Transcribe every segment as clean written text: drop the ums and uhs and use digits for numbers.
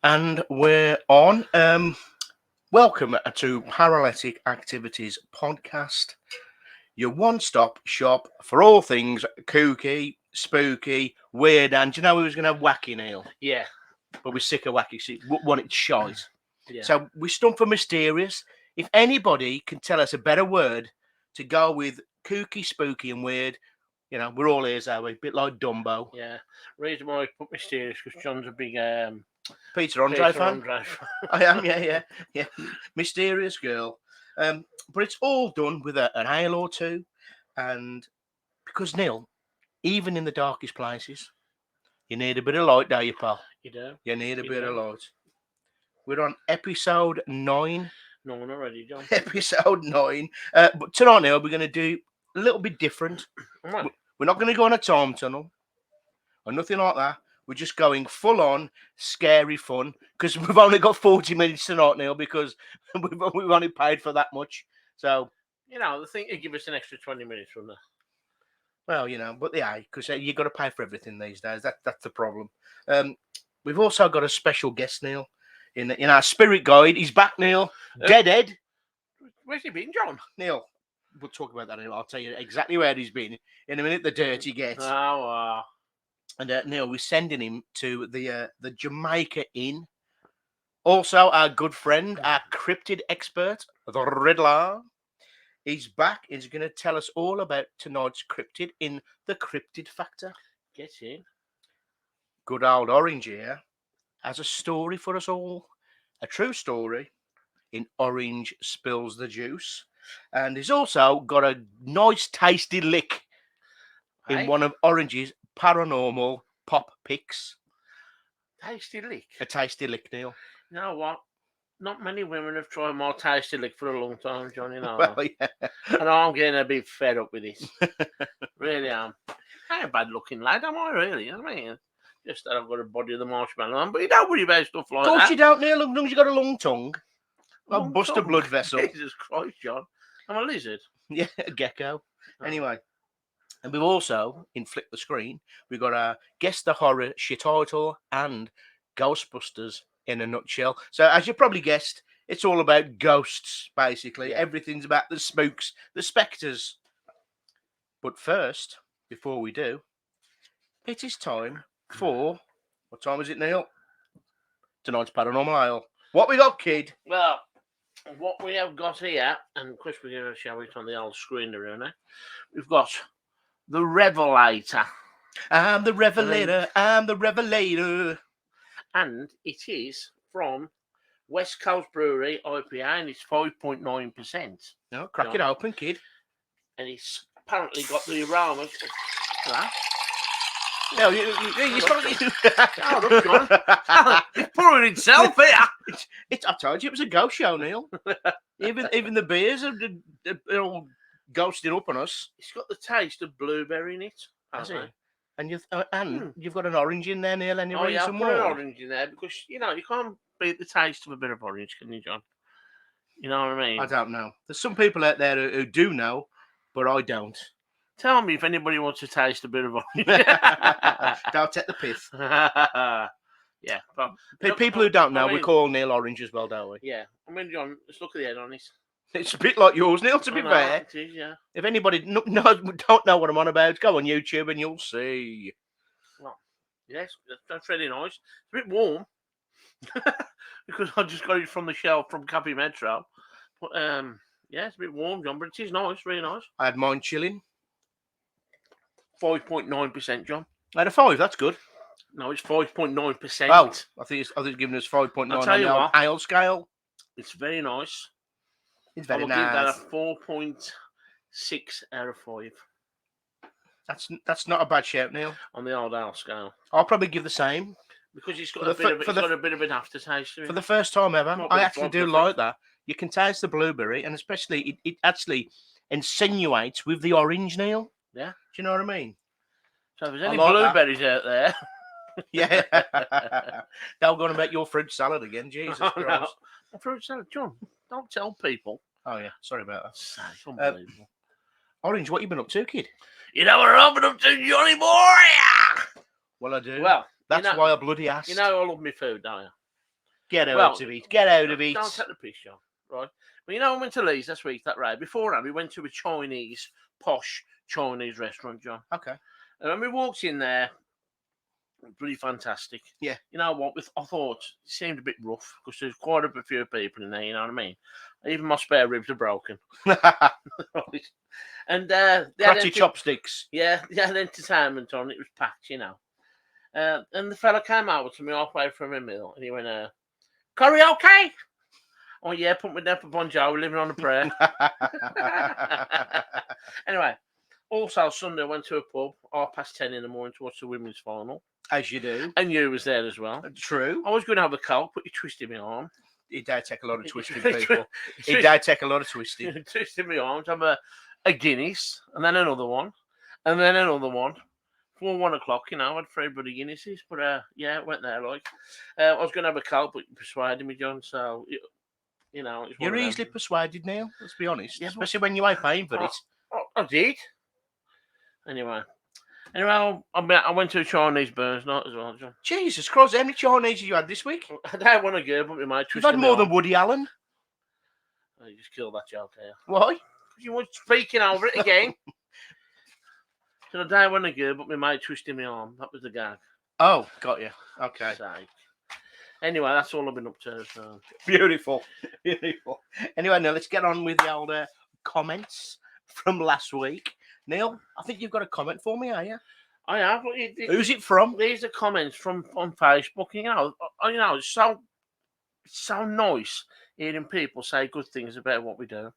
And we're on. Welcome to Paralytic Activities Podcast, your one-stop shop for all things kooky, spooky, weird, and do you know we was going to have wacky, Neil? Yeah, But we're sick of wacky, so we want it shite. yeah. So we stumped for mysterious. If anybody can tell us a better word to go with kooky, spooky, and weird, we're all ears, are we? A bit like Dumbo. Yeah. Reason why I put mysterious because John's a big Peter Andre Peter fan? Andre fan. I am, yeah. Mysterious girl. But it's all done with an ale or two. And because, Neil, even in the darkest places, you need a bit of light, don't you, pal? You do? You need a You bit do. of light. We're on episode 9. No one already, John. Episode 9. But tonight, Neil, we're going to do a little bit different. Right. We're not going to go on a time tunnel or nothing like that. We're just going full on scary fun because we've only got 40 minutes tonight, Neil, because we've only paid for that much. So, I think they give us an extra 20 minutes from there. well, but yeah, because you've got to pay for everything these days. That's the problem. We've also got a special guest, Neil, in our spirit guide. He's back, Neil. Deadhead. Where's he been, John? Neil, we'll talk about that, Neil. I'll tell you exactly where he's been in a minute. The dirty gets. Oh, And Neil, we're sending him to the Jamaica Inn. Also, our good friend, our cryptid expert, the Riddler. He's back. He's going to tell us all about tonight's cryptid in the Cryptid Factor. get in. Good old Orange here has a story for us all. A true story in Orange Spills the Juice. And he's also got a nice tasty lick in Hey, one of Orange's paranormal pop picks. tasty lick. A tasty lick, Neil. You know what? Not many women have tried my tasty lick for a long time, John. Well, yeah. And I'm getting a bit fed up with this. Really am. I ain't a bad looking lad, am I really? I mean, just that I've got a body of the marshmallow on, but you don't worry about stuff like Of course that. you don't, Neil. As long as you got a long tongue. I'll Long bust a tongue. blood vessel. Jesus Christ, John. I'm a lizard. Yeah, a gecko. Oh. Anyway. And we've also, in Flip the Screen, we've got our Guess the Horror shit title and Ghostbusters in a nutshell. So, as you probably guessed, it's all about ghosts, basically. Yeah. Everything's about the spooks, the spectres. But first, before we do, it is time for... What time is it, Neil? Tonight's Paranormal Ale. What we got, kid? Well, what we have got here, and of course we're going to show it on the old screen there now. We've got the Revelator. I'm the Revelator. I'm the Revelator. And it is from West Coast Brewery IPA, and it's 5.9%. No, crack it open, kid. And it's apparently got the aromas. That. No, you Hold up, John. It's pouring itself here. I told you it was a ghost show, Neil. Even the beers are all ghosting up on us. It's got the taste of blueberry in it. Has hasn't it? And you've got an orange in there, Neil. And you're Oh, yeah, some I've put an more. orange in there because, you can't beat the taste of a bit of orange, can you, John? You know what I mean? I don't know. There's some people out there who do know, but I don't. Tell me if anybody wants to taste a bit of orange. Don't take the piss. Yeah. But, People who don't know, I we mean- call Neil orange as well, don't we? Yeah. I mean, John, let's look at the head on this. It's a bit like yours, Neil, to be I know, fair. It is, yeah. If anybody don't know what I'm on about, go on YouTube and you'll see. Yes, that's really nice. It's a bit warm because I just got it from the shelf from Cafe Metro. But yeah, it's a bit warm, John, but it is nice, really nice. I had mine chilling. 5.9%, John. I had a 5, that's good. No, it's 5.9%. Oh, I think it's giving us 5.9 I'll on tell you the old what. ale scale. It's very nice. It's I very will give that nice. a 4.6 out of 5 That's not a bad shout, Neil. on the old ale scale I'll probably give the same. because it's got For a the bit fir- of for it's the- got a bit of an aftertaste to it. For the first time ever, Not I with actually vodka do first. like that. You can taste the blueberry, and especially it actually insinuates with the orange, Neil. Yeah. Do you know what I mean? So if there's I any like that. blueberries out there, Yeah. They're going to make your fruit salad again. Jesus Oh, Christ. no. A fruit salad, John. Don't tell people. Oh, yeah. Sorry about that. It's unbelievable. Orange, what you been up to, kid? You know what I'm up to, Johnny boy? Well, I do. Well, That's why I bloody asked. you know I love my food, don't you? Get out Well, of it. Get out of it. Don't take the piss, John. Right? Well, you know, I went to Leeds last week, that right? Beforehand, we went to a Chinese, posh Chinese restaurant, John. Okay. And when we walked in there, pretty fantastic. Yeah. You know what? I thought it seemed a bit rough because there's quite a few people in there. You know what I mean? Even my spare ribs are broken. And Crotty chopsticks. Yeah, they had entertainment on. It was packed, you know. And the fella came over to me halfway from a meal, and he went, "Karaoke?" Oh yeah, put me down for Bon Jovi, living on a prayer. Anyway, also Sunday I went to a pub 10:30 in the morning to watch the women's final. As you do. And you was there as well. True. I was going to have a coke, but you twisted my arm. It did take a lot of twisting, people. It did take a lot of twisting. Twisted my arm to have a Guinness, and then another one, and then another one. For 1 o'clock, you know, I had 3 bloody Guinnesses, but yeah, it went there like. I was going to have a coke, but you persuaded me, John, so, you know. It's You're easily persuaded, Neil, let's be honest. Yeah, especially when you ain't paying for it. I did. Anyway, I went to a Chinese Burns night as well, John. Jesus Christ, how many Chinese have you had this week? I don't want to go, but we might twist. You've had more than Woody Allen. Oh, you just killed that joke there. Why? Because you were speaking over it again. So I don't want to go, but my mate twisted my arm. That was the gag. Oh, got you. Okay. Sake. Anyway, that's all I've been up to. So. Beautiful. Beautiful. Anyway, now let's get on with the older comments from last week. Neil, I think you've got a comment for me, are you? I have. Who's it from? These are comments from on Facebook. You know, it's so nice hearing people say good things about what we do.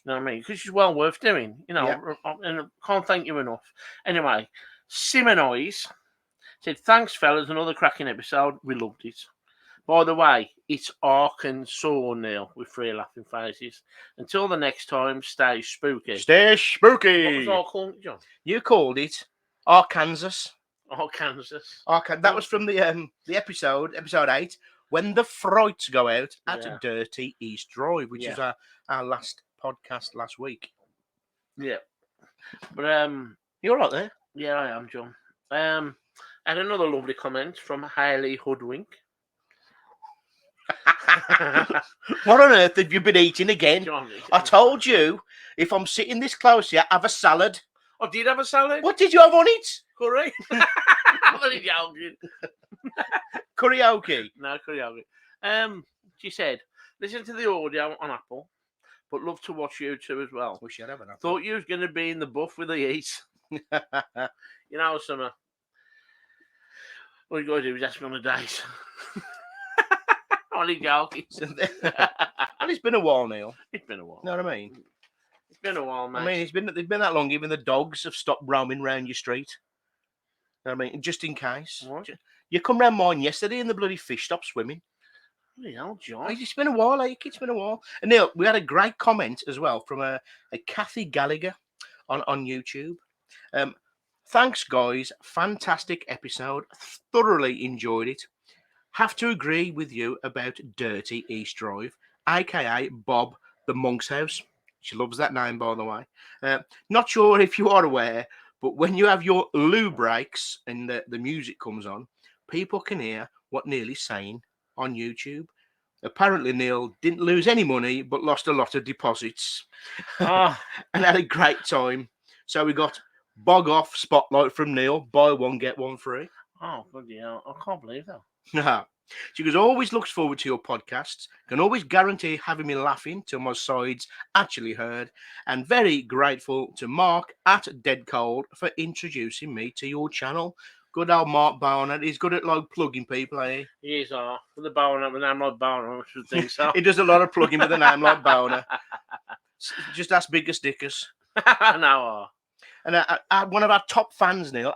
You know what I mean? Because it's well worth doing. You know, and I can't thank you enough. Anyway, Simonize said, "Thanks, fellas, another cracking episode. We loved it. By the way, it's Arkansas, Neil, with 3 laughing faces. Until the next time, stay spooky." Stay spooky. What was I calling it, John? You called it Arkansas. Arkansas. That was from the episode 8, when the frights go out at Dirty East Drive, which is our last podcast last week. Yeah. But you're right there. Yeah, I am, John. I had another lovely comment from Hayley Hoodwink. What on earth have you been eating again? John, I told you, if I'm sitting this close here, have a salad. I did have a salad. What did you have on it? Curry. What did you have? Karaoke. No, karaoke. She said, "Listen to the audio on Apple, but love to watch you too as well. Wish you'd have an Apple. Thought you was going to be in the buff with the eats." You know, Summer. All you got to do is ask me on a date. Only joking. Well, it's been a while, Neil. It's been a while. You know what I mean? It's been a while, mate. I mean, it's been that long. Even the dogs have stopped roaming round your street. You know what I mean? Just in case. What? You come round mine yesterday and the bloody fish stopped swimming. Bloody hell, John. It's been a while, it's been a while. And Neil, we had a great comment as well from a Kathy Gallagher on YouTube. Thanks, guys. Fantastic episode. Thoroughly enjoyed it. Have to agree with you about Dirty East Drive, a.k.a. Bob the Monk's House. She loves that name, by the way. Not sure if you are aware, but when you have your loo breaks and the music comes on, people can hear what Neil is saying on YouTube. Apparently, Neil didn't lose any money, but lost a lot of deposits and had a great time. So we got Bog Off Spotlight from Neil. Buy one, get one free. Oh, bloody hell. I can't believe that. She goes, always looks forward to your podcasts. Can always guarantee having me laughing till my sides actually hurt. And very grateful to Mark at Dead Cold for introducing me to your channel. Good old Mark Boner. He's good at like plugging people, eh? He is, with the Boner, with the name like Boner, I should think so. He does a lot of plugging with a name like Boner. Just ask Bigger Stickers. No. And one of our top fans, Neil,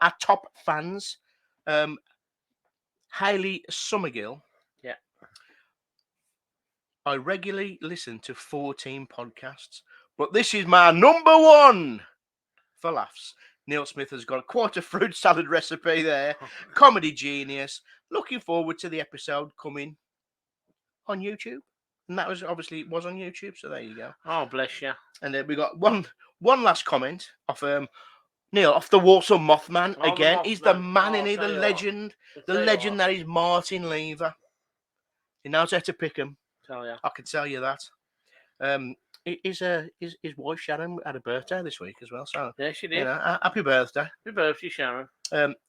Hayley Summergill. Yeah. I regularly listen to 14 podcasts, but this is my number one for laughs. Neil Smith has got quite a fruit salad recipe there. Comedy genius. Looking forward to the episode coming on YouTube. And that was obviously it was on YouTube, so there you go. Oh, bless you. And then we got one last comment off Neil, off the Warsaw Mothman again. He's the man, the legend. The legend that is Martin Lever. He knows how to pick them. Tell ya. I can tell you that. His wife Sharon had a birthday this week as well. So Yeah, she did. Happy birthday. Happy birthday, Sharon.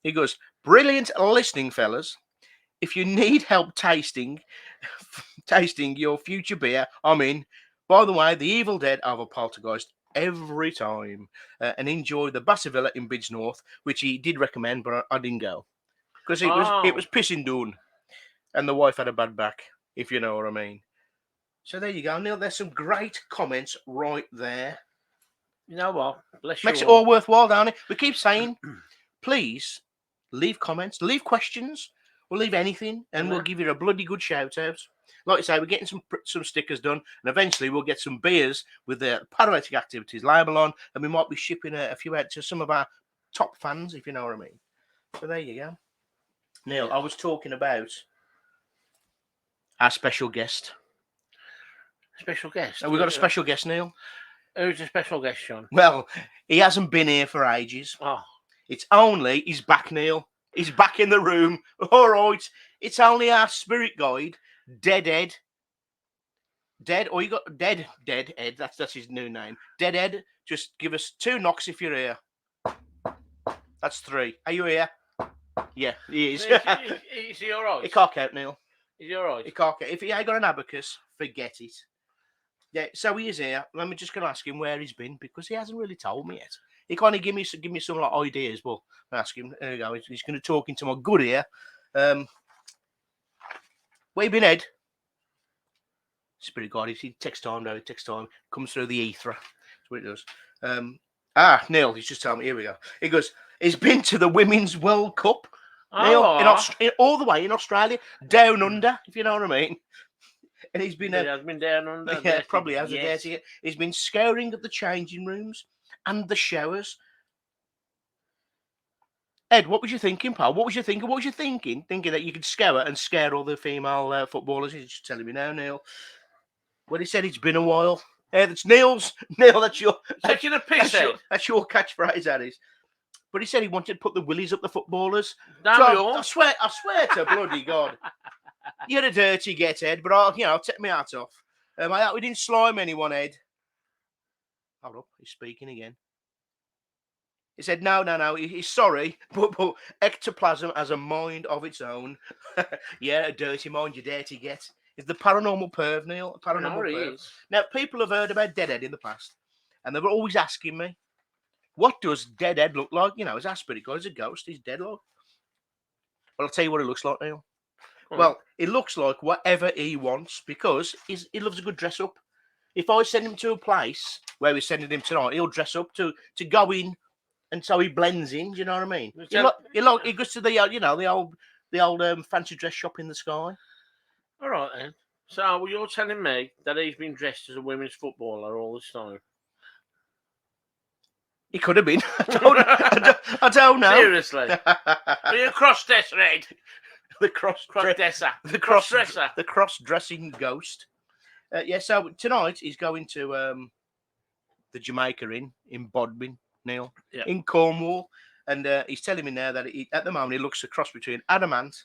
He goes, brilliant listening, fellas. If you need help tasting your future beer, I'm in. By the way, the Evil Dead have a poltergeist every time, and enjoy the Bassavilla in Bids North, which he did recommend, but I didn't go because it was pissing down, and the wife had a bad back, if you know what I mean. So there you go, Neil. There's some great comments right there. You know what? Bless Makes you it all worthwhile, don't it? We keep saying, please leave comments, leave questions, or leave anything, and we'll give you a bloody good shout out. Like I say, we're getting some stickers done, and eventually we'll get some beers with the Paralytic Activities label on, and we might be shipping a few out to some of our top fans, if you know what I mean. So there you go. Neil, I was talking about our special guest. Special guest? We've got a special guest, Neil. Who's the special guest, Sean? Well, he hasn't been here for ages. Oh. He's back, Neil. He's back in the room. All right. It's only our spirit guide, Dead Ed. You got Dead Ed. That's his new name. Dead Ed. Just give us 2 knocks if you're here. That's 3. Are you here? Yeah, he is. Is he all right? He can't count, Neil. Is he all right? He can't count. If he ain't got an abacus, forget it. Yeah, so he is here. I'm just going to ask him where he's been because he hasn't really told me yet. He kind of give me some like ideas, but I'll ask him. There you go. He's going to talk into my good ear. Where you been, Ed? Spirit guide. He takes time, though. It takes time. Comes through the ether. That's what it does. Neil, he's just telling me. Here we go. He goes, he's been to the Women's World Cup. Neil, all the way in Australia, down under, if you know what I mean. And he's been... He has been down under. Yeah, probably has. Yes. He's been scouring at the changing rooms and the showers. Ed, what was you thinking, pal? What was you thinking? Thinking that you could scour and scare all the female footballers? He's just telling me now, Neil. Well, he said it's been a while. That's Neil's. Neil, that's your... Taking a piss, that's your catchphrase, that is. But he said he wanted to put the willies up the footballers. I swear to bloody God. You're a dirty get, Ed, but I'll take my hat off. We didn't slime anyone, Ed. Hold up, he's speaking again. He said, no, he's sorry, but ectoplasm has a mind of its own. Yeah, a dirty mind, you dirty get. It's the paranormal perv, Neil. Perv. Is. Now, people have heard about Dead Ed in the past, and they were always asking me, what does Dead Ed look like? You know, is our spirit guy, is a ghost, he's dead, like. Well, I'll tell you what it looks like, Neil. Well, it looks like whatever he wants because he loves a good dress up. If I send him to a place where we're sending him tonight, he'll dress up to go in, and so he blends in. Do you know what I mean? He goes to the old fancy dress shop in the sky. All right then. So you're telling me that he's been dressed as a women's footballer all this time? He could have been. I don't know. Seriously, are you a cross-dresser, Ed? The cross-dresser. The cross-dressing ghost. So tonight he's going to the Jamaica Inn in Bodmin, Neil, in Cornwall. And he's telling me now that at the moment he looks a cross between Adamant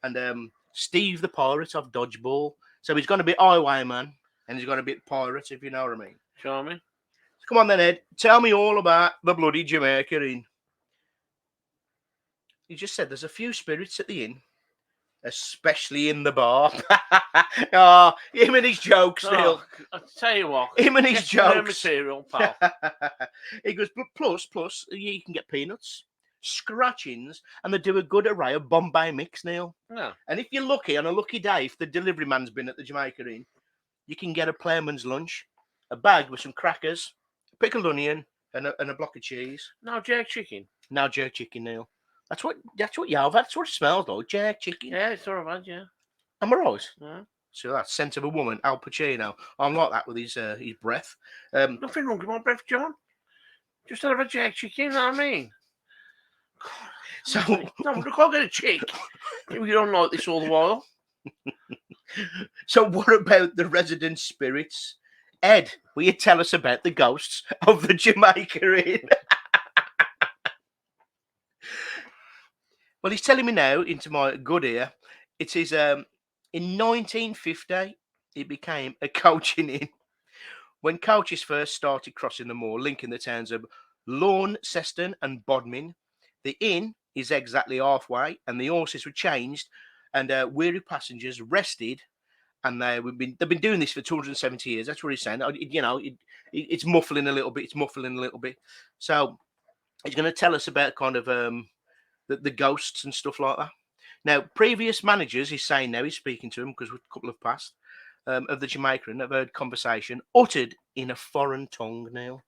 and Steve the Pirate of Dodgeball. So he's going to be Highwayman and he's going to be Pirate, if you know what I mean. Show me. So come on then, Ed. Tell me all about the bloody Jamaica Inn. He just said there's a few spirits at the inn. Especially in the bar. Him and his jokes, Neil. I'll tell you what. Him and his jokes. Material, pal. He goes, plus, you can get peanuts, scratchings, and they do a good array of Bombay mix, Neil. Yeah. And if you're lucky, on a lucky day, if the delivery man's been at the Jamaica Inn, you can get a plainman's lunch, a bag with some crackers, a pickled onion, and a block of cheese. No jerk chicken. No jerk chicken, Neil. That's what you have. That's what it smells like. Jerk chicken. Yeah, it's all right, yeah. Am I right? Yeah. So that scent of a woman, Al Pacino. I'm like that with his breath. Nothing wrong with my breath, John. Just have a jerk chicken, you know what I mean? God, so I can't get a chick. We don't like this all the while. So what about the resident spirits? Ed, will you tell us about the ghosts of the Jamaica Inn? Well, he's telling me now into my good ear. It is In 1950, it became a coaching inn. When coaches first started crossing the moor, linking the towns of Launceston and Bodmin, the inn is exactly halfway, and the horses were changed, and weary passengers rested. And they've been doing this for 270 years. That's what he's saying. It's muffling a little bit. It's muffling a little bit. So he's going to tell us about kind of the ghosts and stuff like that. Now, previous managers, he's saying now, he's speaking to them because a couple have passed, of the Jamaica Inn have heard conversation uttered in a foreign tongue, Neil.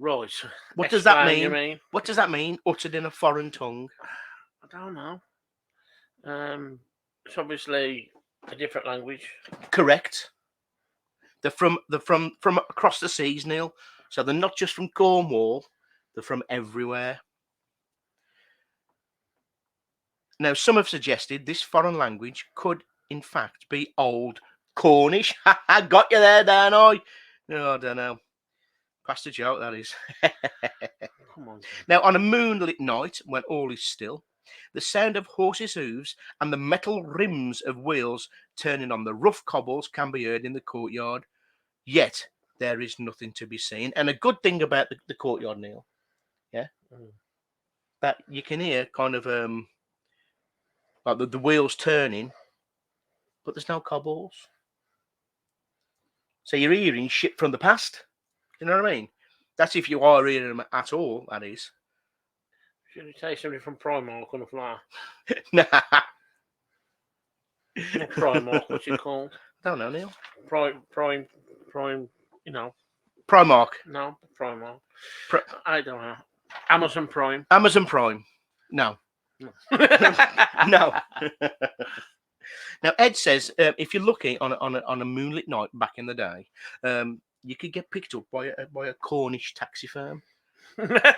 Right. What does that Explain, mean? you mean? What does that mean, uttered in a foreign tongue? I don't know. It's obviously a different language. Correct. They're from across the seas, Neil. So they're not just from Cornwall, they're from everywhere. Now, some have suggested this foreign language could, in fact, be Old Cornish. I got you there, Dan. No, I don't know. Past a joke, that is. Come on. Now, on a moonlit night, when all is still, the sound of horses' hooves and the metal rims of wheels turning on the rough cobbles can be heard in the courtyard. Yet, there is nothing to be seen. And a good thing about the courtyard, Neil, that you can hear kind of like the wheels turning, but there's no cobbles. So you're hearing shit from the past. You know what I mean? That's if you are hearing them at all, that is. Should we take somebody from Primark on the floor? Nah. Not Primark, what's it called? I don't know, Neil. Prime, you know. Primark. No, Primark. I don't know. Amazon Prime. Amazon Prime. No. No. Now, Ed says if you're lucky on a moonlit night back in the day, you could get picked up by a Cornish taxi firm.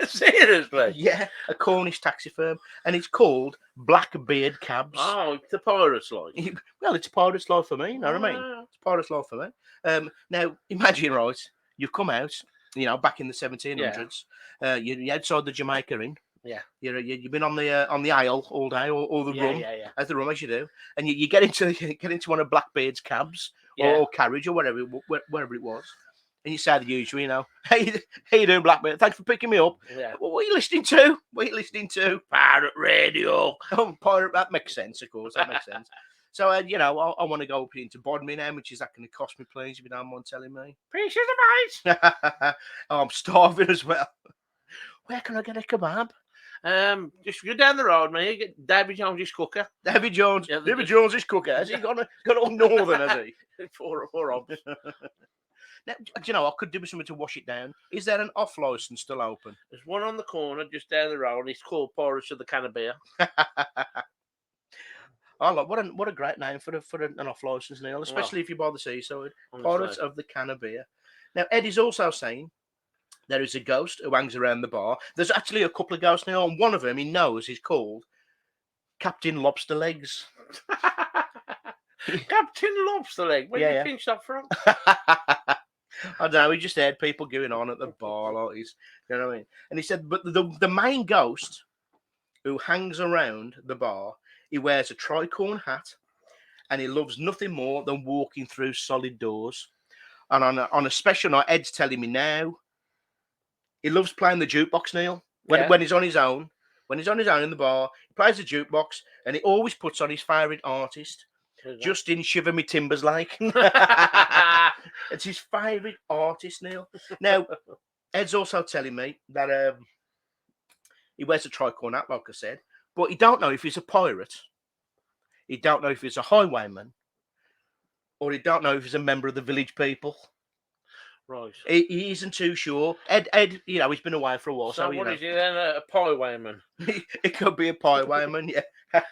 Seriously? Yeah, a Cornish taxi firm, and it's called Blackbeard Cabs. Oh, it's a pirate's life. Well, it's a pirate's life for me. You know what I mean? It's a pirate's life for me. Now, imagine, right? You've come out, back in the 1700s. You're outside the Jamaica Inn. Yeah. You've been on the aisle all day, or the rum, as the rum as you do, and you get into one of Blackbeard's cabs or carriage or wherever it was, and you say the usual, hey, how you doing, Blackbeard? Thanks for picking me up. Yeah. What are you listening to? What are you listening to? Pirate radio. Oh, pirate. That makes sense, of course. That makes sense. So, I want to go up into Bodmin now. Which is that going to cost me, please, if you don't mind telling me? Pieces of ice. I'm starving as well. Where can I get a kebab? Just go down the road, man. You get David Jones's cooker. David Jones. Yeah, David Jones's cooker. Has he got all northern? Has he? Four obs. Now, I could do something to wash it down. Is there an off license still open? There's one on the corner just down the road. It's called Pirates of the Can of Beer. Oh, what a great name for an off license, Neil, especially if you're by the seaside. Pirates of the Can of Beer. Now, Eddie's also saying there is a ghost who hangs around the bar. There's actually a couple of ghosts now, and one of them he knows is called Captain Lobster Legs. Captain Lobster Leg. Where did you pinch that from? I don't know. We just heard people going on at the bar, like he's, you know what I mean. And he said, but the main ghost who hangs around the bar, he wears a tricorn hat, and he loves nothing more than walking through solid doors. And on a special night, Ed's telling me now, he loves playing the jukebox, Neil. When he's on his own, in the bar, he plays the jukebox, and he always puts on his favourite artist. Justin Shiver Me Timbers like. It's his favourite artist, Neil. Now, Ed's also telling me that he wears a tricorn hat, like I said, but he don't know if he's a pirate. He don't know if he's a highwayman, or he don't know if he's a member of the village people. Right. He isn't too sure. Ed, he's been away for a while. So what is he then? A piewayman? It could be a piewayman, yeah.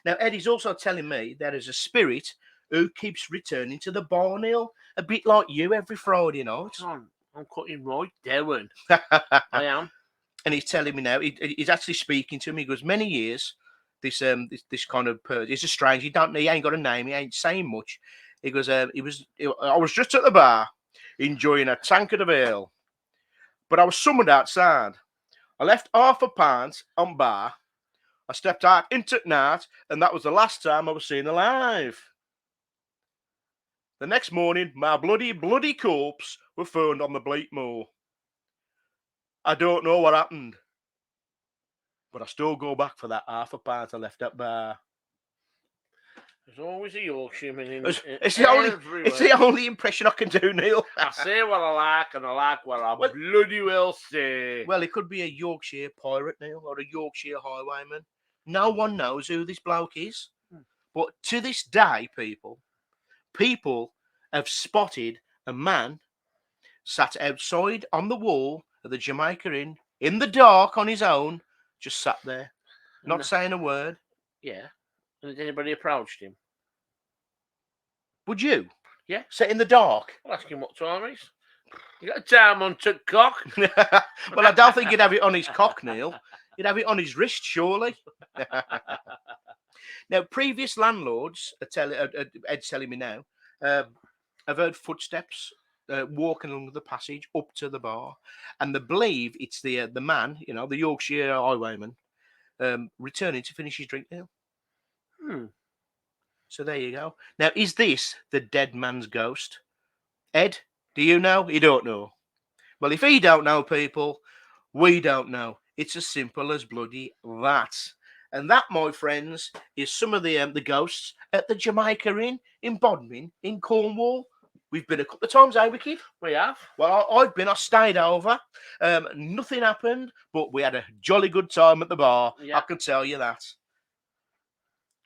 Now, Eddie's also telling me there is a spirit who keeps returning to the bar, Neil, a bit like you every Friday night. I'm cutting right down. I am. And he's telling me now, he's actually speaking to me. He goes, many years, this kind of person, he's a stranger. He ain't got a name. He ain't saying much. He goes, I was just at the bar enjoying a tankard of ale, but I was summoned outside. I left half a pint on bar, I stepped out into the night, and that was the last time I was seen alive. The next morning, my bloody corpse were found on the bleak moor. I don't know what happened, but I still go back for that half a pint I left at bar. There's always a Yorkshireman in It's the only impression I can do, Neil. I say what I like, and I like what I bloody well say. Well, it could be a Yorkshire pirate, Neil, or a Yorkshire highwayman. No one knows who this bloke is. But to this day, people have spotted a man sat outside on the wall of the Jamaica Inn, in the dark on his own, just sat there, not saying a word. Yeah. And has anybody approached him? Would you? Yeah. Sit in the dark? I'll ask him what time it is. You got a time on to cock? Well, I don't think you'd have it on his cock, Neil. You'd have it on his wrist, surely. Now, previous landlords are telling me now, I've heard footsteps walking along the passage up to the bar, and they believe it's the man, the Yorkshire highwayman, returning to finish his drink now. So there you go. Now, is this the dead man's ghost? Ed, do you know? You don't know. Well, if he don't know, people, we don't know. It's as simple as bloody that. And that, my friends, is some of the ghosts at the Jamaica Inn in Bodmin in Cornwall. We've been a couple of times, eh, Wicked? We have. Well, I've been. I stayed over. Nothing happened, but we had a jolly good time at the bar. Yeah. I can tell you that.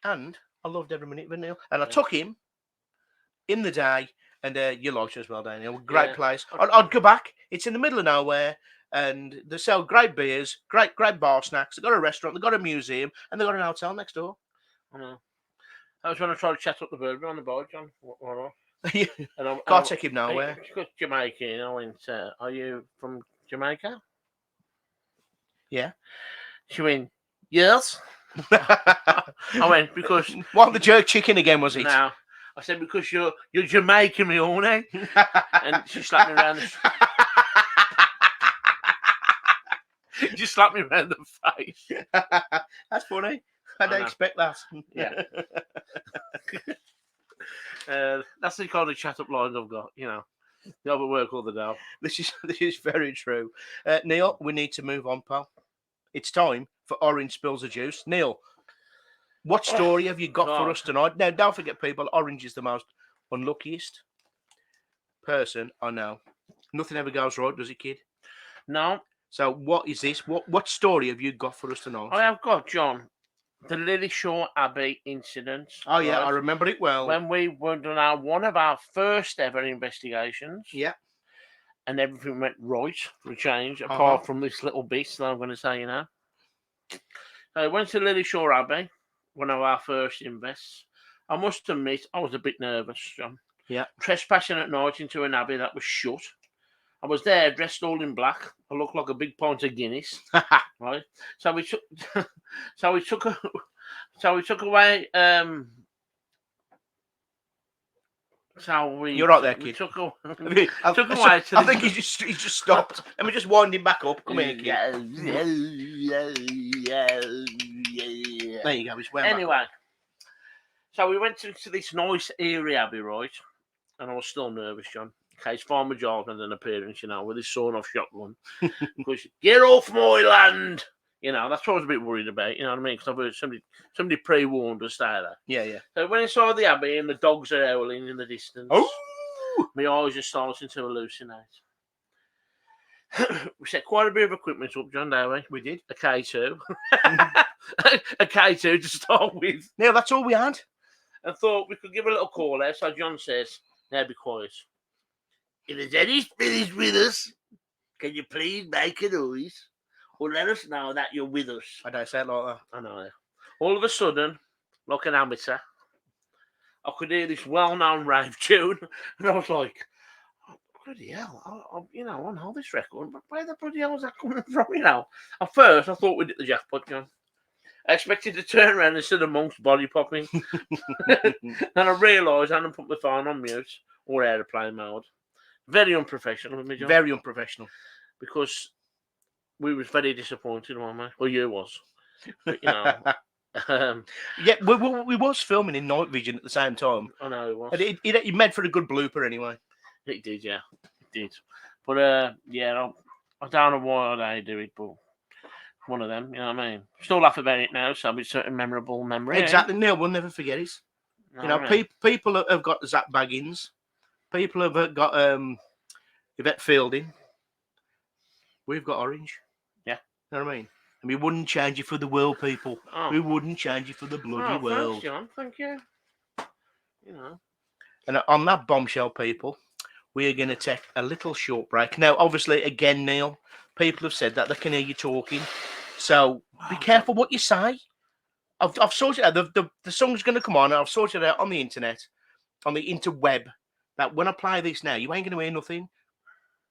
And I loved every minute of it, Neil. And I took him in the day, and you liked it as well, Daniel. Great place. I'd go back. It's in the middle of nowhere, and they sell great beers, great bar snacks. They've got a restaurant, they've got a museum, and they've got an hotel next door. I know. I was trying to try to chat up the bird on the board, John. Can't take him nowhere. Because Jamaica, I went, are you from Jamaica? Yeah. She went, yes. I went, because... What, the jerk chicken again, was it? No. I said, because you're Jamaican, me, honey. And she slapped me around just slapped me around the face. That's funny. I don't expect that. Yeah. That's the kind of chat-up lines I've got, You have at work all the day. This is very true. Neil, we need to move on, pal. It's time for Orange Spills of Juice. Neil, what story have you got for us tonight? Now, don't forget, people, Orange is the most unluckiest person I know. Nothing ever goes right, does it, kid? No. So what is this? What story have you got for us tonight? I have got, John, the Lillishore Abbey incident. Oh, yeah, I remember it well. When we were doing one of our first ever investigations. Yeah. And everything went right for a change, apart from this little beast that I'm going to say, So I went to Lillishore Abbey, one of our first invests. I must admit, I was a bit nervous, John. Yeah. Trespassing at night into an abbey that was shut. I was there dressed all in black. I looked like a big pint of Guinness. Right. So we took away. You're right there, kid. Took away. I think he just stopped. Let me just wind him back up. Come here, kid. There you go. He's anyway, so we went to this nice airy abbey, right? And I was still nervous, John. In case Farmer George had an appearance, with his sawn-off shotgun. Because, get off my land! That's what I was a bit worried about, you know what I mean? Because I've heard somebody pre-warned us there. Yeah. So when I saw the abbey and the dogs are howling in the distance, my eyes are starting to hallucinate. We set quite a bit of equipment up, John, didn't we? We did. A K2. A K2 to start with. Yeah, that's all we had. I thought we could give a little call out. So John says, now be quiet. If there's any spirits with us, can you please make a noise or let us know that you're with us? I don't say it like that. I know. All of a sudden, like an amateur, I could hear this well-known rave tune, and I was like, oh, bloody hell, I know this record, but where the bloody hell is that coming from, At first, I thought we'd hit the jackpot, John. I expected to turn around and see the monk's body popping. Then I realised I hadn't put my phone on mute or airplane mode. Very unprofessional of me, John. Very unprofessional. Because we was very disappointed, weren't we? Well, you was. But, Yeah, we was filming in night vision at the same time. I know it was. And it made for a good blooper anyway. It did, yeah, it did. But yeah, I don't know why they do it, but one of them, you know what I mean. Still laugh about it now, so it's a memorable memory. Exactly, Neil. We'll never forget it. You You know, people have got Zach Baggins. People have got Yvette Fielding. We've got Orange. Yeah. You know what I mean? And we wouldn't change it for the world, people. Oh. We wouldn't change it for the bloody world. Thanks, John. Thank you. You know. And on that bombshell, people, we are going to take a little short break. Now, obviously, again, Neil, people have said that they can hear you talking. So be careful what you say. I've sorted out, the song's going to come on, and I've sorted it out on the internet, on the interweb, that when I play this now, you ain't going to hear nothing.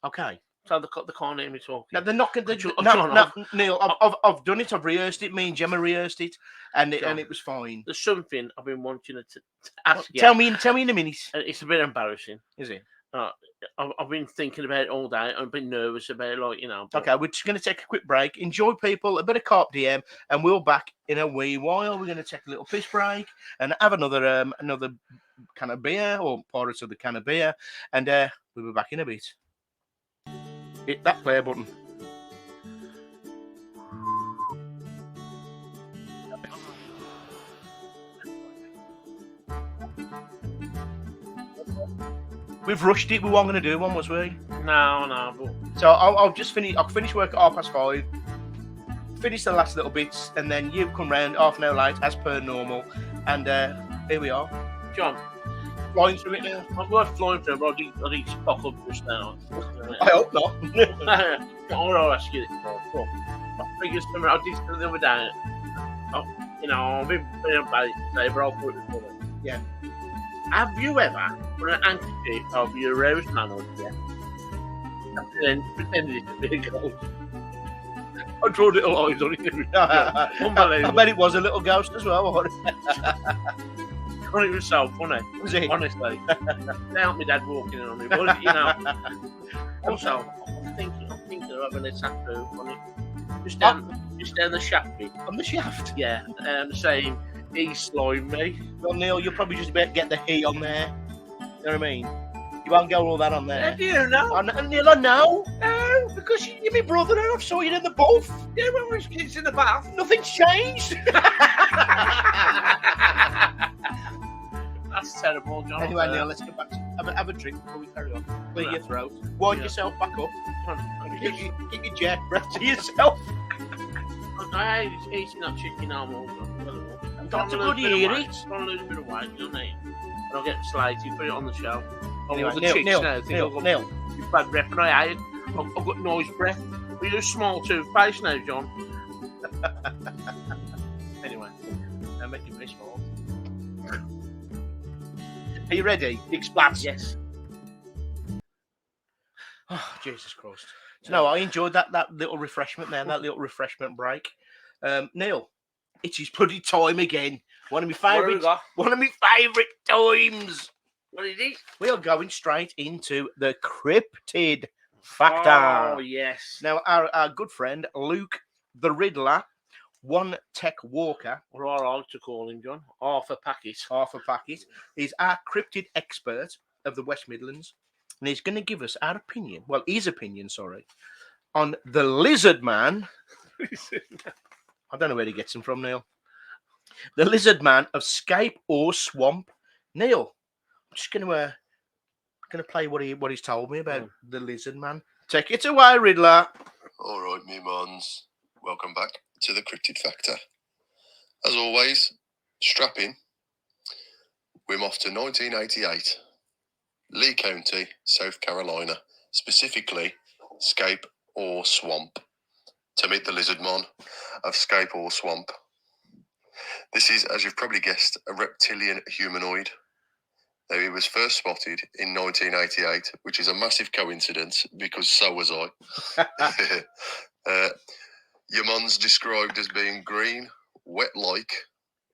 Okay. So they can't hear me talking. No, they're not going to. No, Neil, I've done it. I've rehearsed it. Me and Gemma rehearsed it, and it was fine. There's something I've been wanting to ask you. Tell me in a minute. It's a bit embarrassing. Is it? I've been thinking about it all day. I've been nervous about it, But... Okay, we're just going to take a quick break. Enjoy, people. A bit of Carp DM, and we'll back in a wee while. We're going to take a little piss break and have another can of beer, or parts of the can of beer, and we'll be back in a bit. Hit that play button. We've rushed it. We weren't going to do one, was we? No. But... So I'll just finish. I'll finish work at 5:30. Finish the last little bits, and then you come round half an hour late, as per normal. And here we are, John. Flying through it now. I'm not flying through, but I need to pop up just now. I hope not. I'll ask you this. I did something the other day. I've been bad today, but I'll put it before. Yeah. Have you ever put an handkerchief over your rose man on yet? And then pretended it to be a ghost? I drew little eyes on it. Unbelievable. I bet it was a little ghost as well. It was so funny. Was it? Honestly. Now my dad walking in on me. But, also, I'm thinking of having a tattoo on it. Just down the shaft bit. On the shaft? Yeah. Saying, he slimed me. Well, Neil, you'll probably just about get the he on there. You know what I mean? You won't go all that on there. How do you know? Neil, I know. No, because you're my brother and I've saw you in the bath. Yeah, when we was kids in the bath. Nothing's changed. That's terrible, John. Anyway, Neil, let's get back to have a drink before we carry on. Clear your throat. Wind yourself back up. Get your jet breath to yourself. I hate eating that chicken arm all That's a good ear, it. I'm going to lose a bit of weight, you know what I mean? And I'll get slated, put it on the shelf. Anyway, Neil. You've bad breath, and I hate it. I've got noise breath. We use small toothpaste now, John. Anyway, I'm making very small. Are you ready? Big splats? Yes. Oh, Jesus Christ. So, no, I enjoyed that little refreshment there, that little refreshment break. Neil, it's his bloody time again. One of my favourite times. What is it? We are going straight into the cryptid factor. Oh, yes. Now, our good friend, Luke the Riddler, One Tech Walker, or I like to call him, John, half a packet, is our cryptid expert of the West Midlands, and he's going to give us our opinion, his opinion, on the Lizard Man. I don't know where he gets him from, Neil. The Lizard Man of Scape or Swamp. Neil, I'm just going to play what he's told me about the Lizard Man. Take it away, Riddler. All right, me mons. Welcome back to the Cryptid Factor. As always, strap in. We're off to 1988, Lee County, South Carolina, specifically Scape or Swamp, to meet the Lizard Man of Scape or Swamp. This is, as you've probably guessed, a reptilian humanoid. Now, he was first spotted in 1988, which is a massive coincidence because so was I. Your man's described as being green, wet-like,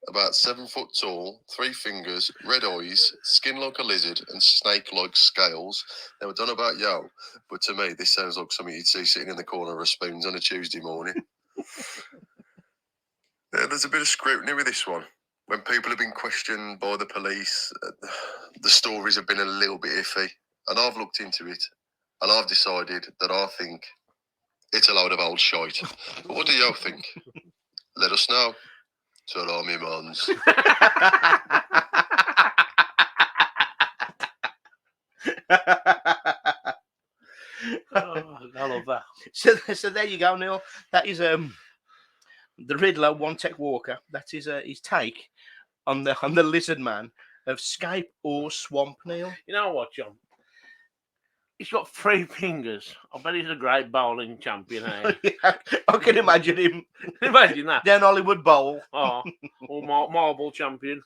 about 7 foot tall, 3 fingers, red eyes, skin like a lizard, and snake-like scales. Now, I don't know about you, but to me, this sounds like something you'd see sitting in the corner of Spoons on a Tuesday morning. There's a bit of scrutiny with this one. When people have been questioned by the police, the stories have been a little bit iffy. And I've looked into it, and I've decided that I think it's a load of old shite. But what do you think? Let us know. Ta-ra, me mons. Oh, I love that. So there you go, Neil. That is the Riddler, One Tech Walker. That is his take on the Lizard Man of Scape or Swamp, Neil. You know what, John? He's got 3 fingers. I bet he's a great bowling champion, eh? Yeah, I can imagine him Imagine that. down Hollywood Bowl. Oh, or marble champion.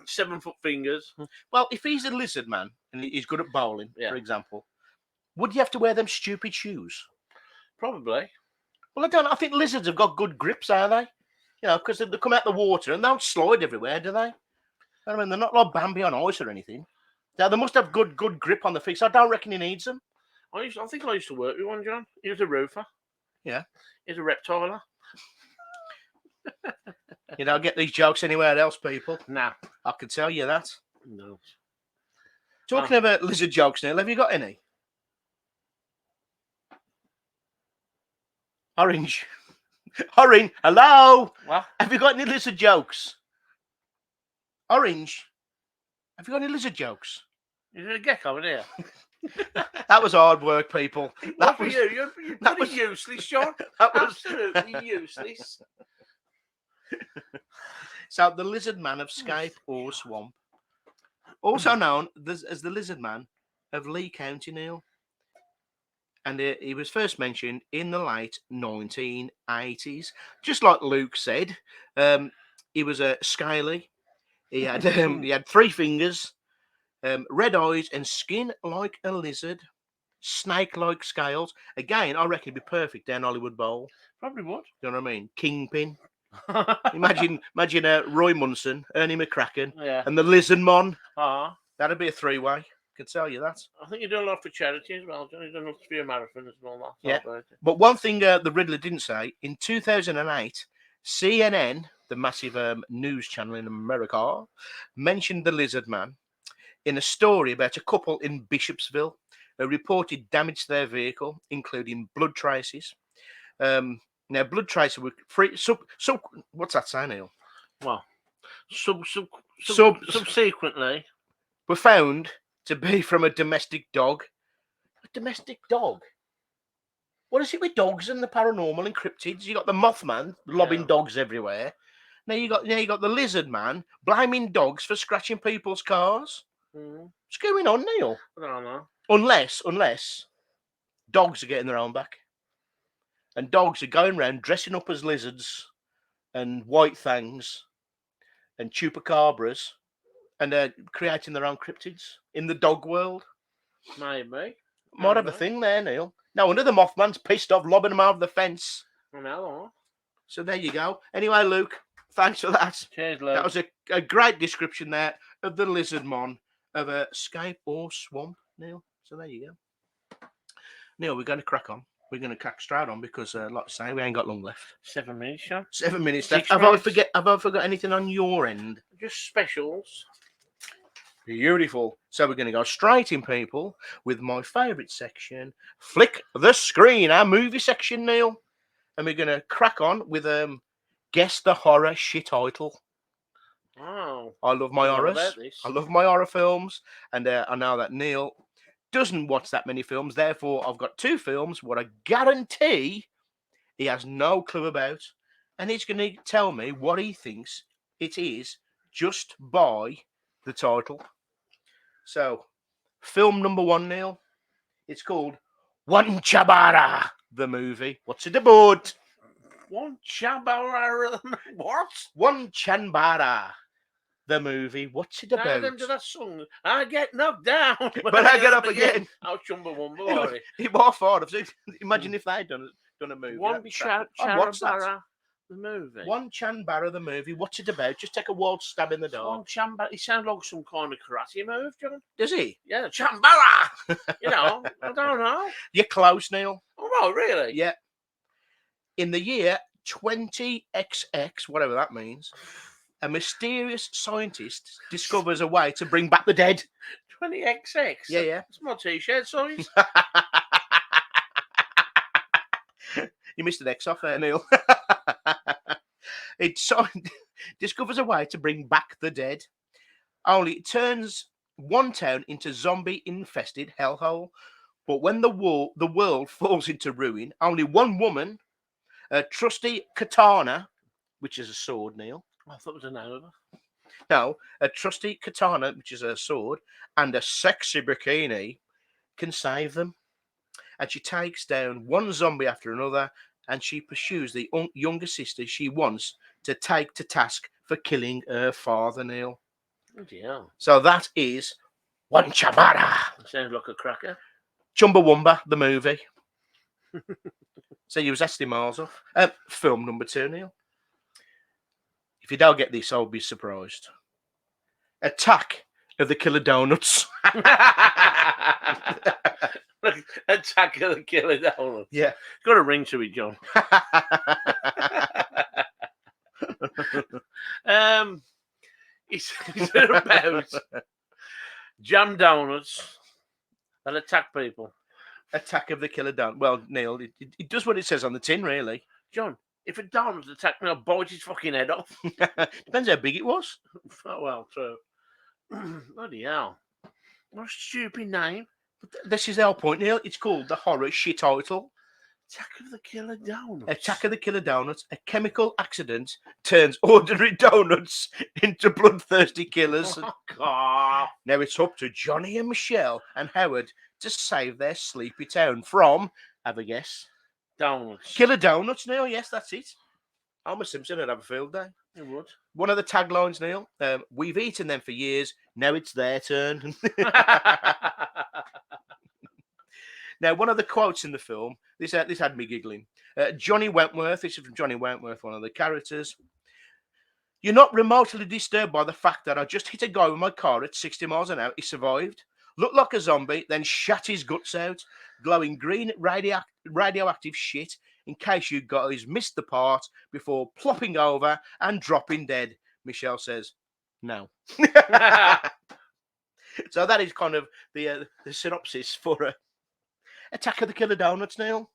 7-foot fingers. Well, if he's a lizard man and he's good at bowling, Yeah. for example, would you have to wear them stupid shoes? Probably. Well, I don't know. I think lizards have got good grips, are they? You know, because they come out the water and they don't slide everywhere, do they? I mean, they're not like Bambi on ice or anything. Now, they must have good grip on the feet. So I don't reckon he needs them. I think I used to work with one, John. He was a roofer. Yeah. He's a reptiler. You don't get these jokes anywhere else, people. Nah. I can tell you that. No. Talking about lizard jokes, Neil, have you got any? Orange. Orange, hello? What? Have you got any lizard jokes? Orange, have you got any lizard jokes? Is there a gecko in here? That was hard work, people. What for you? You're pretty useless, John. That was Absolutely useless. So the Lizard Man of Scape or Swamp, also known as the Lizard Man of Lee County, Neil. And he was first mentioned in the late 1980s. Just like Luke said, he was scaly. He had 3 fingers, red eyes, and skin like a lizard, snake-like scales. Again, I reckon it'd be perfect down Hollywood Bowl. Probably would. You know what I mean? Kingpin. Imagine Roy Munson, Ernie McCracken, Yeah. and the Lizard Mon. Ah. That'd be a 3-way. I can tell you that. I think you do a lot for charity as well, John. You done lots for your marathons and all that. Yeah. But one thing the Riddler didn't say, in 2008, CNN, the massive news channel in America, mentioned the Lizard Man in a story about a couple in Bishopsville who reported damage to their vehicle, including blood traces. Now, blood traces were free. What's that saying, Neil? Well, subsequently, were found to be from a domestic dog. A domestic dog? What is it with dogs and the paranormal and cryptids? You got the Mothman lobbing dogs everywhere. Now you got the Lizard Man blaming dogs for scratching people's cars. What's going on, Neil? I don't know. Unless dogs are getting their own back. And dogs are going around dressing up as lizards and white fangs and chupacabras and creating their own cryptids in the dog world. Maybe. Might have a thing there, Neil. No wonder the Mothman's pissed off, lobbing them over the fence. I know. So there you go. Anyway, Luke, thanks for that. Cheers, Luke. That was a great description there of the Lizard Mon of a Scape or Swamp, Neil. So there you go. Neil, we're going to crack on. We're going to crack straight on because, like I say, we ain't got long left. 7 minutes, Sean. 7 minutes 6 left. Have minutes. I forgot anything on your end? Just specials. Beautiful. So we're going to go straight in, people, with my favourite section, Flick the Screen, our movie section, Neil. And we're going to crack on with Guess the Horror Shit Title. Oh. I love my horrors. About this. I love my horror films. And I know that Neil doesn't watch that many films. Therefore, I've got 2 films what I guarantee he has no clue about. And he's going to tell me what he thinks it is just by the title. So, film number 1, Neil. It's called One Chabara, the movie. What's it about? One Chabara. What? One Chanbara, the movie. What's it about? Them to that song. I get knocked down, but I get up again. Oh, Chumbawamba. It was hard. Imagine if they'd done a movie. One Chabara, the movie. One Chanbara, the movie. What's it about? Just take a wild stab in the dark. One Chambara. He sounds like some kind of karate move, John. Does he? Yeah, Chambara. You know, I don't know. You're close, Neil. Oh, really? Yeah. In the year 20XX, whatever that means, a mysterious scientist discovers a way to bring back the dead. 20XX. Yeah. It's my t-shirt size. You missed an X off there, Neil. It discovers a way to bring back the dead. Only it turns one town into zombie-infested hellhole. But when the world falls into ruin, only one woman, a trusty katana, which is a sword, Neil. I thought it was an over. No, a trusty katana, which is a sword, and a sexy bikini can save them. And she takes down one zombie after another, and she pursues the younger sister she wants to take to task for killing her father, Neil. Oh, yeah. So that is One Chabara. Sounds like a cracker. Chumbawamba, the movie. So you was Ashley Miles off. Film number 2, Neil. If you don't get this, I'll be surprised. Attack of the Killer Donuts. Attack of the Killer Donuts. Yeah. Got a ring to it, John. It's about jam donuts that attack people. Attack of the Killer Donut. Well, Neil, it does what it says on the tin, really. John, if a donut attacked me, I'll bite his fucking head off. Depends how big it was. Oh, well, true. Bloody hell. What a stupid name. This is the whole point, Neil. It's called the horror shit title. Attack of the Killer Donuts. Attack of the Killer Donuts. A chemical accident turns ordinary donuts into bloodthirsty killers. Oh, God. Now it's up to Johnny and Michelle and Howard to save their sleepy town from, have a guess, Donuts. Killer Donuts, Neil. Yes, that's it. Homer Simpson would have a field day. It would. One of the taglines, Neil. We've eaten them for years. Now it's their turn. Now, one of the quotes in the film, this had me giggling. Johnny Wentworth, this is from Johnny Wentworth, one of the characters. You're not remotely disturbed by the fact that I just hit a guy with my car at 60 miles an hour. He survived, looked like a zombie, then shat his guts out, glowing green radioactive shit in case you guys missed the part before plopping over and dropping dead. Michelle says, no. So that is kind of the synopsis for Attack of the Killer Donuts, Neil.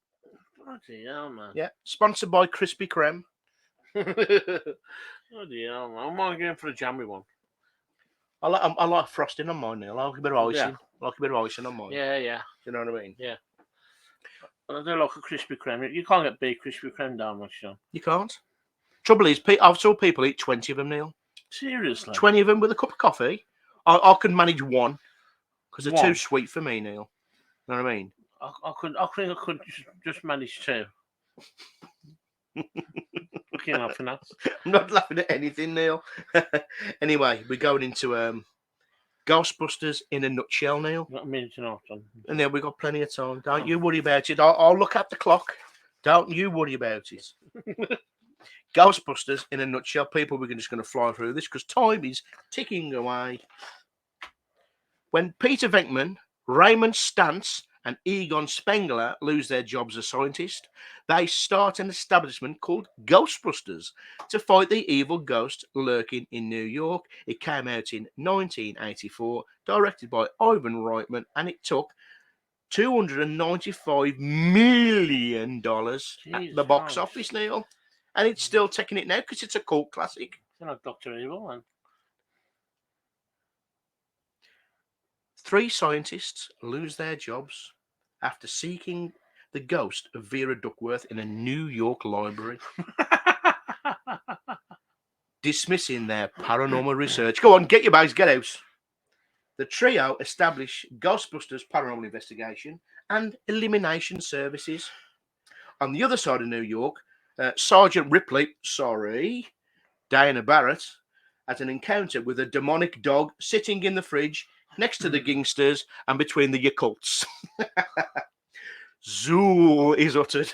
Bloody hell, man. Yeah, sponsored by Krispy Kreme. Bloody hell, man. I'm going for a jammy one. I like frosting on mine, Neil. I like a bit of icing. Yeah. I like a bit of icing on mine. Yeah, yeah. You know what I mean? Yeah. I do like a Krispy Kreme. You can't get big Krispy Kreme donuts, John. You can't. Trouble is, I've saw people eat 20 of them, Neil. Seriously? 20 of them with a cup of coffee. I can manage one because they're too One? sweet for me, Neil. You know what I mean? I think I could just manage two. Looking laughing at. I'm not laughing at anything, Neil. Anyway, we're going into Ghostbusters in a nutshell, Neil. Not a minute and a half, John. And then we've got plenty of time. Don't you worry about it. I'll look at the clock. Don't you worry about it. Ghostbusters in a nutshell. People, we're just going to fly through this because time is ticking away. When Peter Venkman, Raymond Stantz, and Egon Spengler lose their jobs as scientists, they start an establishment called Ghostbusters to fight the evil ghost lurking in New York. It came out in 1984, directed by Ivan Reitman, and it took $295 million at the box office, Neil. And it's still taking it now because it's a cult classic. It's like Dr. Evil, man. 3 scientists lose their jobs after seeking the ghost of Vera Duckworth in a New York library, dismissing their paranormal research. Go on, get your bags, get out. The trio establish Ghostbusters Paranormal Investigation and Elimination Services. On the other side of New York, Sergeant Ripley, Dana Barrett, has an encounter with a demonic dog sitting in the fridge next to the gangsters and between the Yakults. Zool is uttered.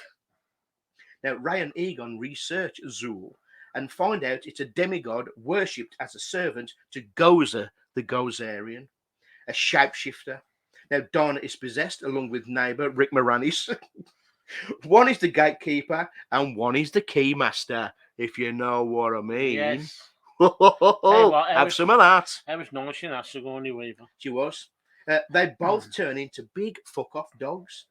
Now, Ray and Egon research Zool and find out it's a demigod worshipped as a servant to Gozer the Gozerian, a shapeshifter. Now, Donna is possessed along with neighbour Rick Moranis. One is the gatekeeper and one is the keymaster, if you know what I mean. Yes. Tell you what, Have some of that. I was nice in that Sigourney Weaver. She was. They both turn into big fuck-off dogs,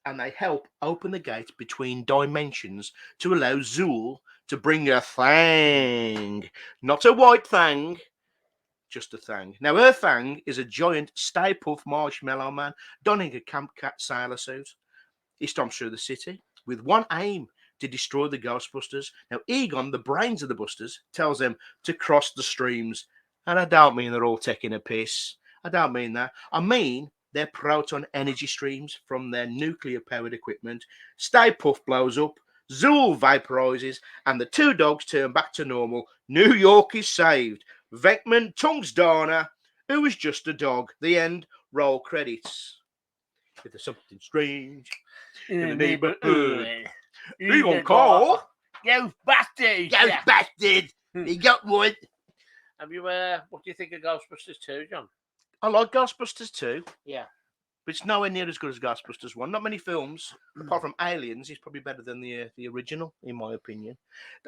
and they help open the gate between dimensions to allow Zool to bring a thang. Not a white thang, just a thang. Now, her thang is a giant Stay Puft marshmallow man donning a Camp Cat sailor suit. He stomps through the city with one aim, to destroy the Ghostbusters. Now, Egon, the brains of the Busters, tells them to cross the streams. And I don't mean they're all taking a piss. I don't mean that. I mean their proton energy streams from their nuclear-powered equipment. Stay Puft blows up, Zool vaporizes, and the two dogs turn back to normal. New York is saved. Venkman tongues Dana, who was just a dog. The end. Roll credits. If there's something strange in the neighborhood, who you gonna call? You bastard! You bastard! You got one. Have you, what do you think of Ghostbusters 2, John? I like Ghostbusters 2. Yeah. But it's nowhere near as good as Ghostbusters 1. Not many films, apart from Aliens, is probably better than the original, in my opinion.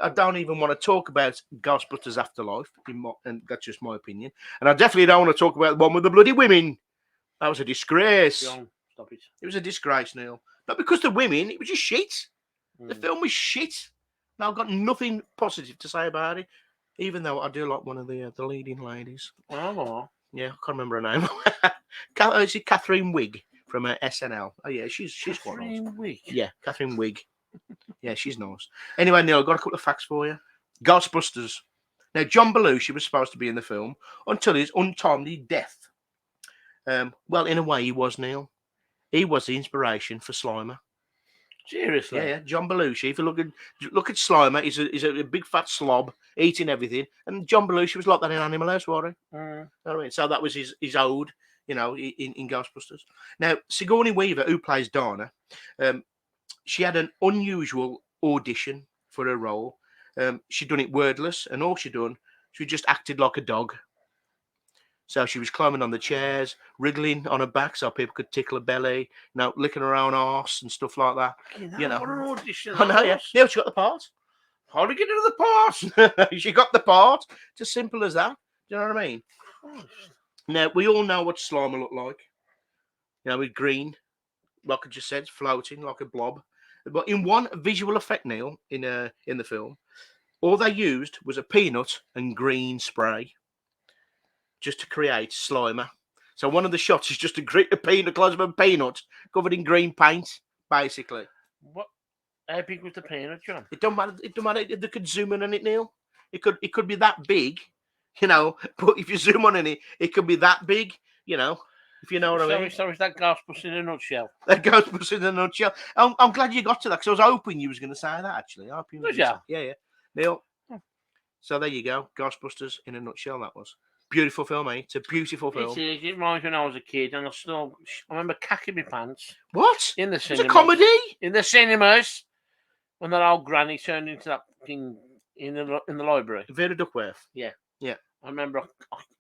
I don't even want to talk about Ghostbusters Afterlife, and that's just my opinion. And I definitely don't want to talk about the one with the bloody women. That was a disgrace. John, stop it. It was a disgrace, Neil. Not because the women, it was just shit. The film was shit. Now I've got nothing positive to say about it, even though I do like one of the leading ladies. Oh, yeah, I can't remember her name. Is it Catherine Wigg from SNL? Oh yeah, she's quite nice. Catherine Wigg. Yeah, Catherine Wigg. Yeah, she's nice. Anyway, Neil, I've got a couple of facts for you. Ghostbusters. Now, John Belushi was supposed to be in the film until his untimely death. Well, in a way, he was, Neil. He was the inspiration for Slimer. Seriously? Yeah, John Belushi. If you look at Slimer, he's a big fat slob eating everything, and John Belushi was like that in Animal House, wasn't he? You know what I mean? So that was his ode, in Ghostbusters. Now, Sigourney Weaver, who plays Dana, she had an unusual audition for her role. She'd done it wordless, and all she just acted like a dog. So she was climbing on the chairs, wriggling on her back so people could tickle her belly, licking her own arse and stuff like that. What an audition. I know, yeah. Yeah, she got the part. How to get into the part? She got the part. It's as simple as that. Do you know what I mean? Now, we all know what Slimer looked like. With green, like I just said, floating like a blob. But in one visual effect, Neil, in the film, all they used was a peanut and green spray just to create Slimer. So one of the shots is just a peanut, close of a peanut covered in green paint, basically. What? How big was the peanut, John? It don't matter. It don't matter. They could zoom in on it, Neil. It could be that big, But if you zoom on it, it could be that big, If you know what I mean. So is that Ghostbusters in a nutshell? That Ghostbusters in a nutshell. I'm glad you got to that because I was hoping you was going to say that actually. Yeah. Neil. So there you go. Ghostbusters in a nutshell. That was. Beautiful film, eh? It's a beautiful film. It is. It reminds me when I was a kid, and I remember cacking my pants. What? In the cinemas. It's a comedy? In the cinemas. When that old granny turned into that thing in the library. Vera Duckworth. Yeah. Yeah. I remember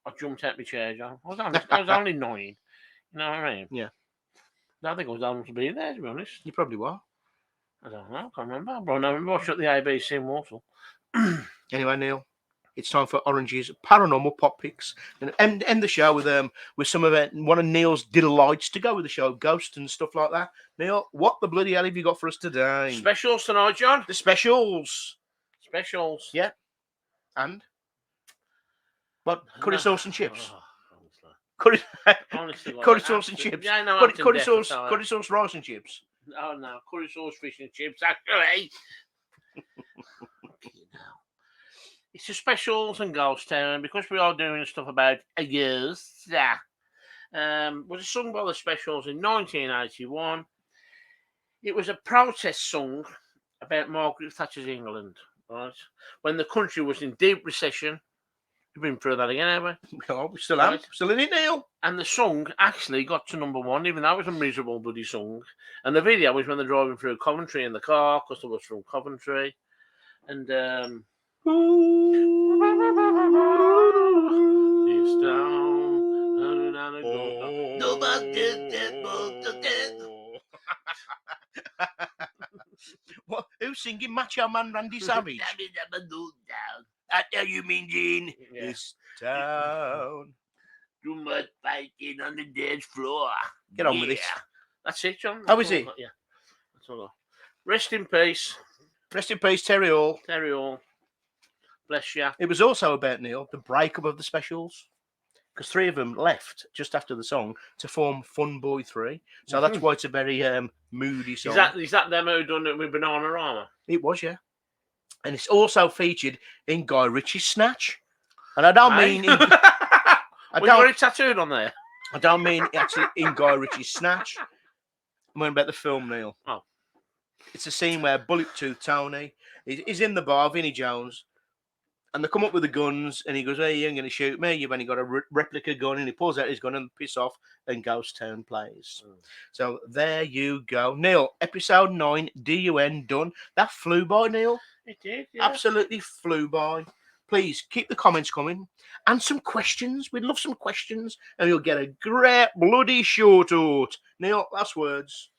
I jumped out my chair, John. I was only 9. You know what I mean? Yeah. I think I was old to be there, to be honest. You probably were. I don't know. I can't remember. But I remember I shot the ABC in Walsall. Anyway, Neil. It's time for Orange's paranormal pop picks, and end the show with some of one of Neil's delights to go with the show, ghosts and stuff like that. Neil, what the bloody hell have you got for us today? Specials tonight, John. The specials. Yeah. And what? Curry sauce and chips. Curry sauce and chips. Yeah, no, curry sauce rice and chips. Oh no, curry sauce fish and chips. Actually. It's the specials and ghost town because we are doing stuff about ghosts. Was a song by the Specials in 1981. It was a protest song about Margaret Thatcher's England, right? When the country was in deep recession. We've been through that again, haven't we? Oh, we still have. Still in it, Neil. And the song actually got to number 1, even though it was a miserable bloody song. And the video was when they're driving through Coventry in the car because they was from Coventry. And it's down. singing Macho Man Randy Savage. I tell you, Mean Gene, Yeah. this town. Too much fighting on the dance floor. Get on with it. That's it, John. How That's is all it? I got, yeah. That's all. Rest in peace, Rest in peace, Terry Hall. Terry Hall. Bless you. It was also about, Neil, the breakup of the specials. Because 3 of them left just after the song to form Fun Boy 3. So that's why it's a very moody song. Is that them who done it with Bananarama? It was, yeah. And it's also featured in Guy Ritchie's Snatch. And I don't mean... You got it tattooed on there? I don't mean actually in Guy Ritchie's Snatch. I'm talking about the film, Neil. Oh. It's a scene where Bullet Tooth Tony is in the bar, Vinnie Jones, and they come up with the guns, and he goes, "Hey, you ain't going to shoot me. You've only got a replica gun," and he pulls out his gun and piss off, and Ghost Town plays. So there you go. Neil, episode 9, DUN, done. That flew by, Neil. It did, yeah. Absolutely flew by. Please keep the comments coming and some questions. We'd love some questions, and you'll get a great bloody shout out. Neil, last words.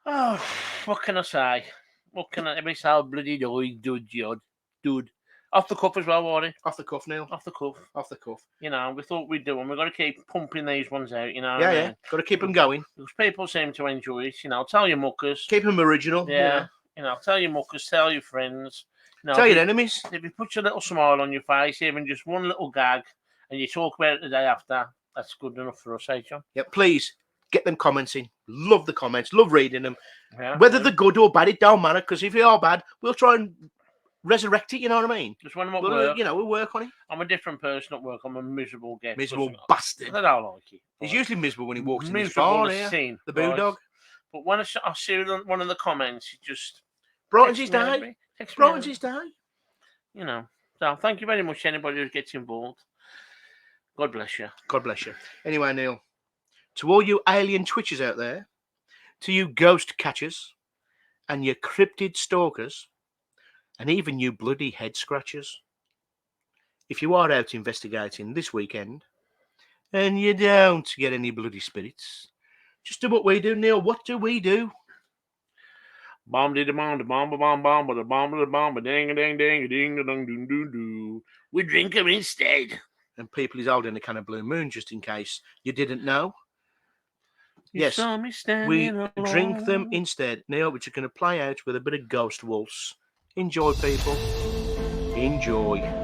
Oh, what can I say? What can I? Every so bloody dude. Off the cuff as well, Wardy. Off the cuff, Neil. Off the cuff. Off the cuff. You know, we thought we'd do them. We've got to keep pumping these ones out, you know. Yeah. Got to keep them going. Because people seem to enjoy it, you know. Tell your muckers. Keep them original. Yeah. You know, tell your muckers, tell your friends. You know, tell your enemies. If you put your little smile on your face, even just one little gag, and you talk about it the day after, that's good enough for us, eh, John? Yeah, please get them comments in. Love the comments. Love reading them. Yeah, Whether they're good or bad, it don't matter. Because if they are bad, we'll try and resurrect it. You know what I mean? Just when I'm at work, you know, we'll work on it. I'm a different person at work. I'm a miserable guy. Miserable bastard. I don't like it. He's usually miserable when he walks in this miserable bar. as Yeah. sin, The right? Boondog. But when I see one of the comments, it just brightens his day. Brightens his day. You know. So thank you very much, anybody who gets involved. God bless you. God bless you. Anyway, Neil, to all you alien twitchers out there, to you ghost catchers, and your cryptid stalkers, and even you bloody head scratchers, if you are out investigating this weekend, and you don't get any bloody spirits, just do what we do, Neil. What do we do? Bomb did the bomb, the bomb, bomb, bomb, the bomb, the bomb, ding, ding, ding, ding, ding, ding, ding, ding. We drink them instead. And people is holding a can of Blue Moon just in case you didn't know. Yes, we drink them instead. Neil, which are going to play out with a bit of Ghost Waltz. Enjoy, people. Enjoy.